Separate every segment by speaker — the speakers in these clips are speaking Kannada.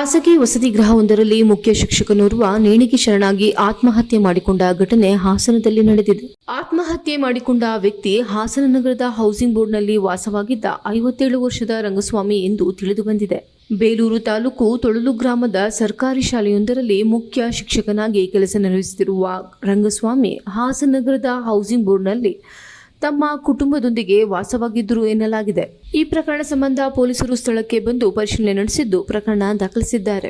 Speaker 1: ಖಾಸಗಿ ವಸತಿ ಗೃಹವೊಂದರಲ್ಲಿ ಮುಖ್ಯ ಶಿಕ್ಷಕನೋರ್ವ ನೇಣಿಗೆ ಶರಣಾಗಿ ಆತ್ಮಹತ್ಯೆ ಮಾಡಿಕೊಂಡ ಘಟನೆ ಹಾಸನದಲ್ಲಿ ನಡೆದಿದೆ. ಆತ್ಮಹತ್ಯೆ ಮಾಡಿಕೊಂಡ ವ್ಯಕ್ತಿ ಹಾಸನ ನಗರದ ಹೌಸಿಂಗ್ ಬೋರ್ಡ್ನಲ್ಲಿ ವಾಸವಾಗಿದ್ದ 57 ವರ್ಷದ ರಂಗಸ್ವಾಮಿ ಎಂದು ತಿಳಿದುಬಂದಿದೆ. ಬೇಲೂರು ತಾಲೂಕು ತೊಳಲು ಗ್ರಾಮದ ಸರ್ಕಾರಿ ಶಾಲೆಯೊಂದರಲ್ಲಿ ಮುಖ್ಯ ಶಿಕ್ಷಕನಾಗಿ ಕೆಲಸ ನಿರ್ವಹಿಸುತ್ತಿರುವ ರಂಗಸ್ವಾಮಿ ಹಾಸನ ನಗರದ ಹೌಸಿಂಗ್ ಬೋರ್ಡ್ನಲ್ಲಿ ತಮ್ಮ ಕುಟುಂಬದೊಂದಿಗೆ ವಾಸವಾಗಿದ್ದರು ಎನ್ನಲಾಗಿದೆ. ಈ ಪ್ರಕರಣ ಸಂಬಂಧ ಪೊಲೀಸರು ಸ್ಥಳಕ್ಕೆ ಬಂದು ಪರಿಶೀಲನೆ ನಡೆಸಿದ್ದು ಪ್ರಕರಣ ದಾಖಲಿಸಿದ್ದಾರೆ.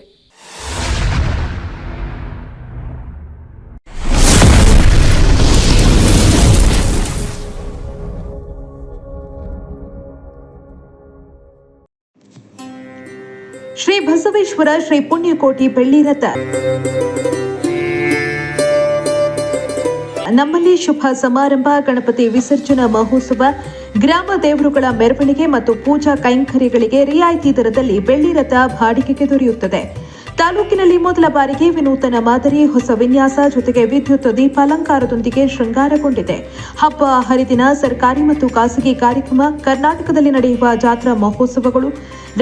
Speaker 2: ಶ್ರೀ ಬಸವೇಶ್ವರ ಶ್ರೀ ಪುಣ್ಯಕೋಟಿ ಬೆಳ್ಳಿ ರಥ ನಮ್ಮಲ್ಲಿ ಶುಭ ಸಮಾರಂಭ, ಗಣಪತಿ ವಿಸರ್ಜನಾ ಮಹೋತ್ಸವ, ಗ್ರಾಮ ದೇವರುಗಳ ಮೆರವಣಿಗೆ ಮತ್ತು ಪೂಜಾ ಕೈಂಕರ್ಯಗಳಿಗೆ ರಿಯಾಯಿತಿ ದರದಲ್ಲಿ ಬೆಳ್ಳಿ ರಥ ಬಾಡಿಗೆಗೆ ದೊರೆಯುತ್ತದೆ. ತಾಲೂಕಿನಲ್ಲಿ ಮೊದಲ ಬಾರಿಗೆ ವಿನೂತನ ಮಾದರಿ ಹೊಸ ವಿನ್ಯಾಸ ಜೊತೆಗೆ ವಿದ್ಯುತ್ ದೀಪಾಲಂಕಾರದೊಂದಿಗೆ ಶೃಂಗಾರಗೊಂಡಿದೆ. ಹಬ್ಬ ಹರಿದಿನ, ಸರ್ಕಾರಿ ಮತ್ತು ಖಾಸಗಿ ಕಾರ್ಯಕ್ರಮ, ಕರ್ನಾಟಕದಲ್ಲಿ ನಡೆಯುವ ಜಾತ್ರಾ ಮಹೋತ್ಸವಗಳು,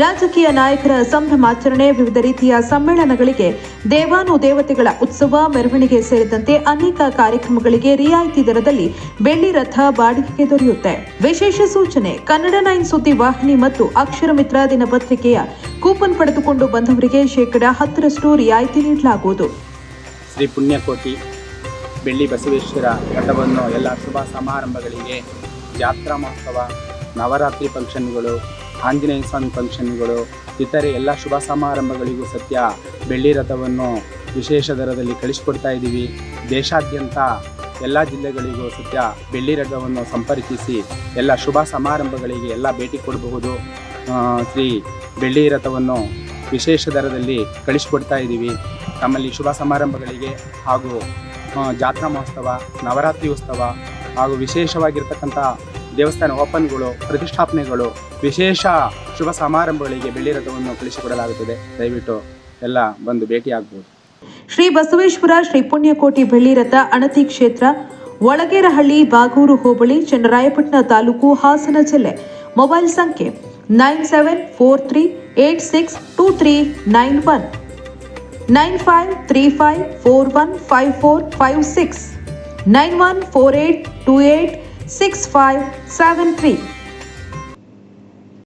Speaker 2: ರಾಜಕೀಯ ನಾಯಕರ ಸಂಭ್ರಮಾಚರಣೆ, ವಿವಿಧ ರೀತಿಯ ಸಮ್ಮೇಳನಗಳಿಗೆ, ದೇವಾನುದೇವತೆಗಳ ಉತ್ಸವ, ಮೆರವಣಿಗೆ ಸೇರಿದಂತೆ ಅನೇಕ ಕಾರ್ಯಕ್ರಮಗಳಿಗೆ ರಿಯಾಯಿತಿ ದರದಲ್ಲಿ ಬೆಳ್ಳಿ ರಥ ಬಾಡಿಗೆಗೆ ದೊರೆಯುತ್ತೆ. ವಿಶೇಷ ಸೂಚನೆ: ಕನ್ನಡ 9 ಸುದ್ದಿ ವಾಹಿನಿ ಮತ್ತು ಅಕ್ಷರ ಮಿತ್ರ ದಿನಪತ್ರಿಕೆಯ ಕೂಪನ್ ಪಡೆದುಕೊಂಡು ಬಂದವರಿಗೆ 10% ರಿಯಾಯಿತಿ ನೀಡಲಾಗುವುದು.
Speaker 3: ಶ್ರೀ ಪುಣ್ಯಕೋಟಿ ಬೆಳ್ಳಿ ಬಸವೇಶ್ವರ ರಥವನ್ನು ಎಲ್ಲ ಶುಭ ಸಮಾರಂಭಗಳಿಗೆ, ಜಾತ್ರಾ ಮಹೋತ್ಸವ, ನವರಾತ್ರಿ ಫಂಕ್ಷನ್ಗಳು, ಆಂಜನೇಯ ಸ್ವಾಮಿ ಫಂಕ್ಷನ್ಗಳು, ಇತರೆ ಎಲ್ಲ ಶುಭ ಸಮಾರಂಭಗಳಿಗೂ ಸತ್ಯ ಬೆಳ್ಳಿ ರಥವನ್ನು ವಿಶೇಷ ದರದಲ್ಲಿ ಕಳಿಸಿಕೊಡ್ತಾ ಇದ್ದೀವಿ. ದೇಶಾದ್ಯಂತ ಎಲ್ಲ ಜಿಲ್ಲೆಗಳಿಗೂ ಸತ್ಯ ಬೆಳ್ಳಿ ರಥವನ್ನು ಸಂಪರ್ಕಿಸಿ ಎಲ್ಲ ಶುಭ ಸಮಾರಂಭಗಳಿಗೆ ಎಲ್ಲ ಭೇಟಿ ಕೊಡಬಹುದು. ಶ್ರೀ ಬೆಳ್ಳಿ ರಥವನ್ನು ವಿಶೇಷ ದರದಲ್ಲಿ ಕಳಿಸಿಕೊಡ್ತಾ ಇದ್ದೀವಿ. ನಮ್ಮಲ್ಲಿ ಶುಭ ಸಮಾರಂಭಗಳಿಗೆ ಹಾಗೂ ಜಾತ್ರಾ ಮಹೋತ್ಸವ, ನವರಾತ್ರಿ ಉತ್ಸವ ಹಾಗೂ ವಿಶೇಷವಾಗಿರ್ತಕ್ಕಂಥ ದೇವಸ್ಥಾನ ಓಪನ್ಗಳು, ಪ್ರತಿಷ್ಠಾಪನೆಗಳು, ವಿಶೇಷ ಶುಭ ಸಮಾರಂಭಗಳಿಗೆ ಬೆಳ್ಳಿ ರಥವನ್ನು ಕಳಿಸಿಕೊಡಲಾಗುತ್ತದೆ. ದಯವಿಟ್ಟು ಎಲ್ಲ ಬಂದು ಭೇಟಿಯಾಗಬಹುದು.
Speaker 2: ಶ್ರೀ ಬಸವೇಶ್ವರ ಶ್ರೀ ಪುಣ್ಯಕೋಟಿ ಬೆಳ್ಳಿ ರಥ ಅಣತಿ ಕ್ಷೇತ್ರ, ಒಳಗೇರಹಳ್ಳಿ, ಬಾಗೂರು ಹೋಬಳಿ, ಚನ್ನರಾಯಪಟ್ಟಣ ತಾಲೂಕು, ಹಾಸನ ಜಿಲ್ಲೆ. ಮೊಬೈಲ್ ಸಂಖ್ಯೆ 9743862391 9535415456 9148286573.